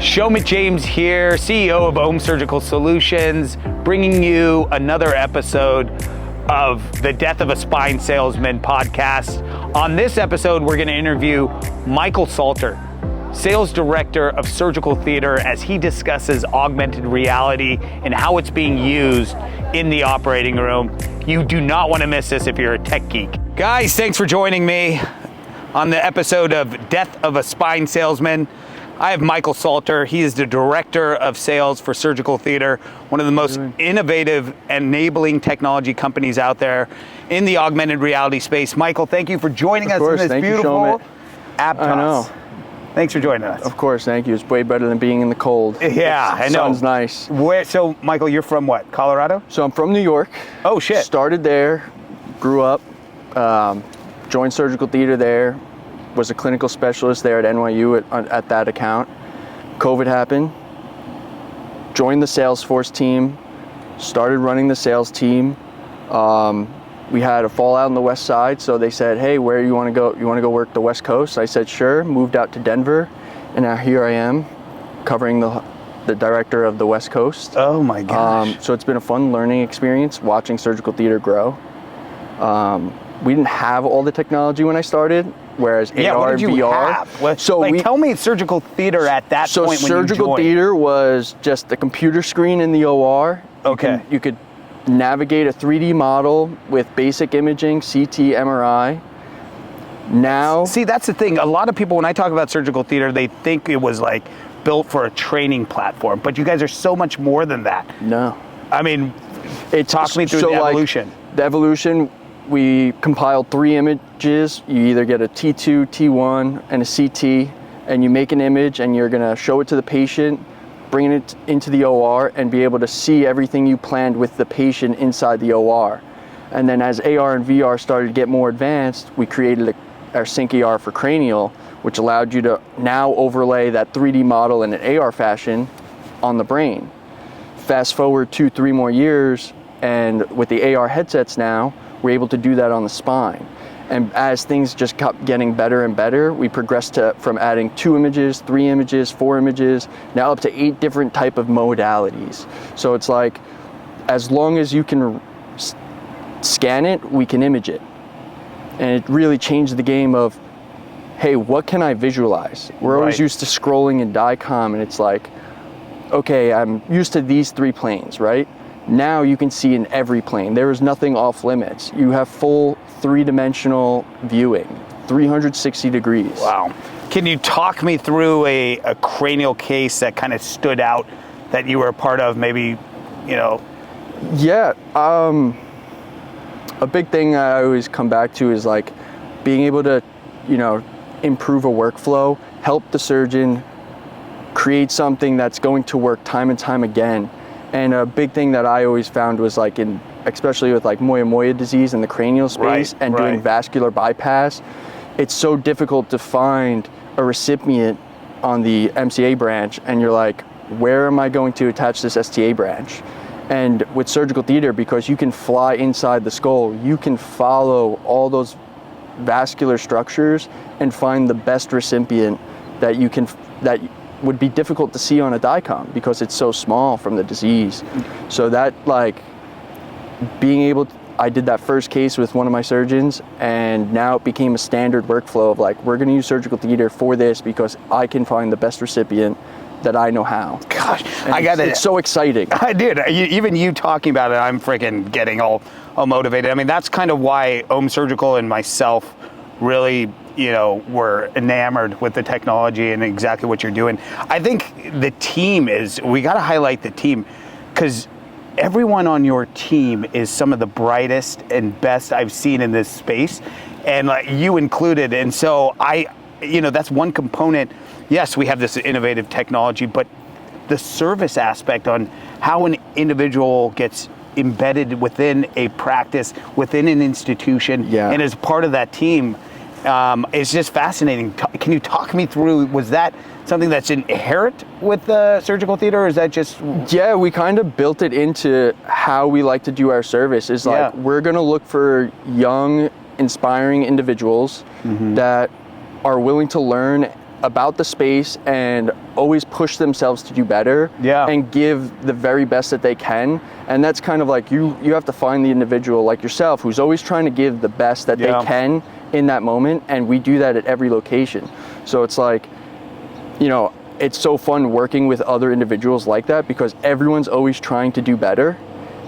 Shomit James here, CEO of Ohm Surgical Solutions, bringing you another episode of the Death of a Spine Salesman podcast. On this episode, we're going to interview Michael Salter, Sales Director of Surgical Theater, as he discusses augmented reality and how it's being used in the operating room. You do not want to miss this if you're a tech geek. Guys, thanks for joining me on the episode of Death of a Spine Salesman. I have Michael Salter. He is the Director of Sales for Surgical Theater, one of the most innovative, enabling technology companies out there in the augmented reality space. Michael, thank you for joining us in this beautiful Aptos. I know. Thanks for joining us. Of course, thank you. It's way better than being in the cold. Yeah, I know. Sounds nice. So, Michael, you're from what, Colorado? So I'm from New York. Oh, shit. Started there, grew up, joined surgical theater there, was a clinical specialist there at NYU at that account. COVID happened, joined the Salesforce team, started running the sales team. We had a fallout on the west side, so they said, hey, where you want to go? You want to go work the West Coast? I said, sure, moved out to Denver, and now here I am covering the director of the West Coast. Oh my gosh. So it's been a fun learning experience watching surgical theater grow. We didn't have all the technology when I started, whereas AR and VR. Tell me surgical theater at that point when you joined. So surgical theater was just the computer screen in the OR. Okay. You could navigate a 3D model with basic imaging, CT, MRI. Now, see, that's the thing. A lot of people, when I talk about surgical theater, they think it was like built for a training platform, but you guys are so much more than that. No. I mean, talk me through the evolution. The evolution, we compiled 3 images. You either get a T2, T1, and a CT, and you make an image and you're gonna show it to the patient, bring it into the OR, and be able to see everything you planned with the patient inside the OR. And then as AR and VR started to get more advanced, we created our Sync AR for cranial, which allowed you to now overlay that 3D model in an AR fashion on the brain. Fast forward 2-3 more years, and with the AR headsets now, we're able to do that on the spine. And as things just kept getting better and better, we progressed from adding 2 images, 3 images, 4 images, now up to 8 different type of modalities. So it's like, as long as you can scan it, we can image it. And it really changed the game of, hey, what can I visualize? We're always used to scrolling in DICOM, and it's like, okay, I'm used to these 3 planes, right? Now you can see in every plane. There is nothing off limits. You have full 3-dimensional viewing, 360 degrees. Wow. Can you talk me through a cranial case that kind of stood out that you were a part of, maybe, you know? Yeah, a big thing I always come back to is like being able to, improve a workflow, help the surgeon create something that's going to work time and time again. And a big thing that I always found was like especially with like moyamoya disease in the cranial space and doing vascular bypass, it's so difficult to find a recipient on the MCA branch, and you're like, where am I going to attach this STA branch? And with surgical theater, because you can fly inside the skull, you can follow all those vascular structures and find the best recipient that would be difficult to see on a DICOM because it's so small from the disease. So that I did that first case with one of my surgeons, and now it became a standard workflow of like, we're gonna use surgical theater for this because I can find the best recipient that I know how. Gosh, it's so exciting. I did. Even you talking about it, I'm freaking getting all motivated. I mean, that's kind of why Ohm Surgical and myself really, were enamored with the technology and exactly what you're doing. I think we got to highlight the team, because everyone on your team is some of the brightest and best I've seen in this space, and you included. And so that's one component. Yes, we have this innovative technology, but the service aspect on how an individual gets embedded within a practice, within an institution, and as part of that team, is just fascinating. Can you talk me through, was that something that's inherent with the surgical theater, or is that just? Yeah, we kind of built it into how we like to do our service. Is like, we're gonna look for young, inspiring individuals that are willing to learn about the space and always push themselves to do better and give the very best that they can. And that's kind of like you have to find the individual like yourself who's always trying to give the best that they can in that moment, and we do that at every location. So it's like, you know, it's so fun working with other individuals like that because everyone's always trying to do better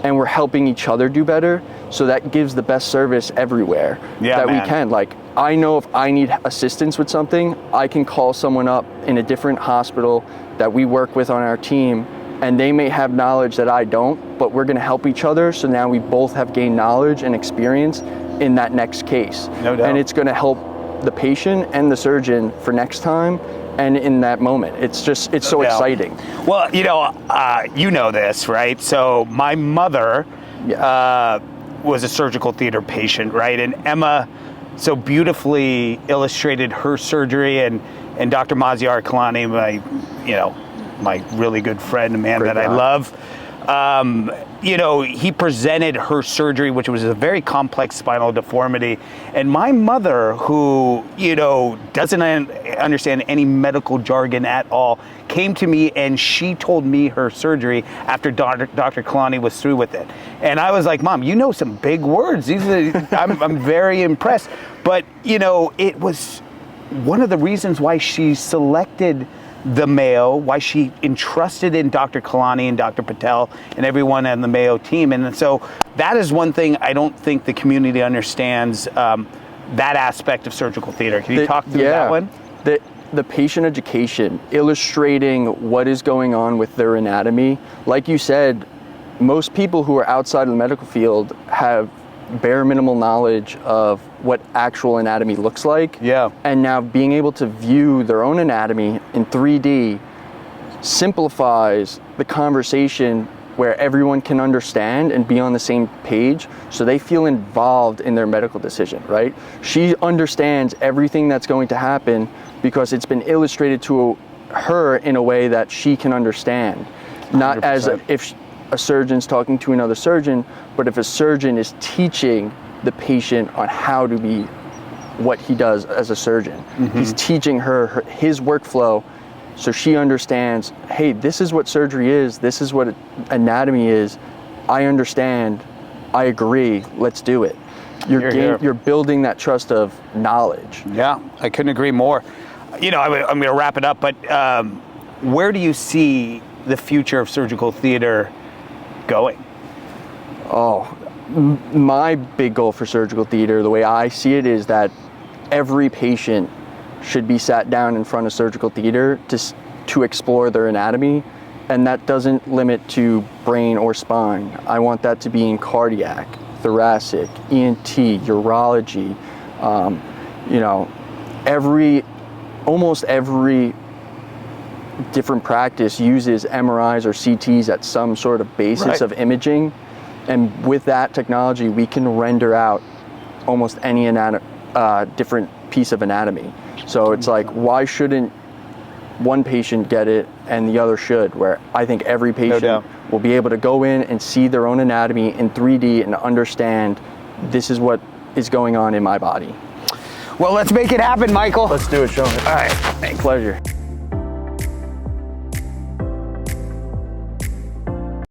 and we're helping each other do better. So that gives the best service everywhere that we can. Like, I know if I need assistance with something, I can call someone up in a different hospital that we work with on our team, and they may have knowledge that I don't, but we're gonna help each other. So now we both have gained knowledge and experience in that next case. No doubt. And it's gonna help the patient and the surgeon for next time. And in that moment, it's so exciting. Well, you know this, right? So my mother was a surgical theater patient, right? And Emma so beautifully illustrated her surgery, and Dr. Maziar Kalani, my really good friend, a man that I love. He presented her surgery, which was a very complex spinal deformity. And my mother, who, doesn't understand any medical jargon at all, came to me and she told me her surgery after Dr. Kalani was through with it. And I was like, Mom, you know some big words. I'm very impressed. But, it was one of the reasons why she selected the Mayo, why she entrusted in Dr. Kalani and Dr. Patel and everyone on the Mayo team. And so that is one thing I don't think the community understands, that aspect of surgical theater. Can you talk through that one? The patient education, illustrating what is going on with their anatomy. Like you said, most people who are outside of the medical field have bare minimal knowledge of what actual anatomy looks like. Yeah. And now being able to view their own anatomy in 3D simplifies the conversation where everyone can understand and be on the same page, so they feel involved in their medical decision, right? She understands everything that's going to happen because it's been illustrated to her in a way that she can understand. Not 100%. As if a surgeon's talking to another surgeon, but if a surgeon is teaching the patient on how to be what he does as a surgeon. Mm-hmm. He's teaching her his workflow, so she understands, hey, this is what surgery is, this is what anatomy is, I understand, I agree, let's do it. You're building that trust of knowledge. Yeah, I couldn't agree more. I'm going to wrap it up, but where do you see the future of surgical theater going? My big goal for surgical theater, the way I see it, is that every patient should be sat down in front of surgical theater to explore their anatomy, and that doesn't limit to brain or spine. I want that to be in cardiac, thoracic, ENT, urology. Almost every different practice uses MRIs or CTs at some sort of basis of imaging. And with that technology, we can render out almost any different piece of anatomy. So it's like, why shouldn't one patient get it and the other should? Where I think every patient will be able to go in and see their own anatomy in 3D and understand this is what is going on in my body. Well, let's make it happen, Michael. Let's do it, Sean. All right. Thanks. Pleasure.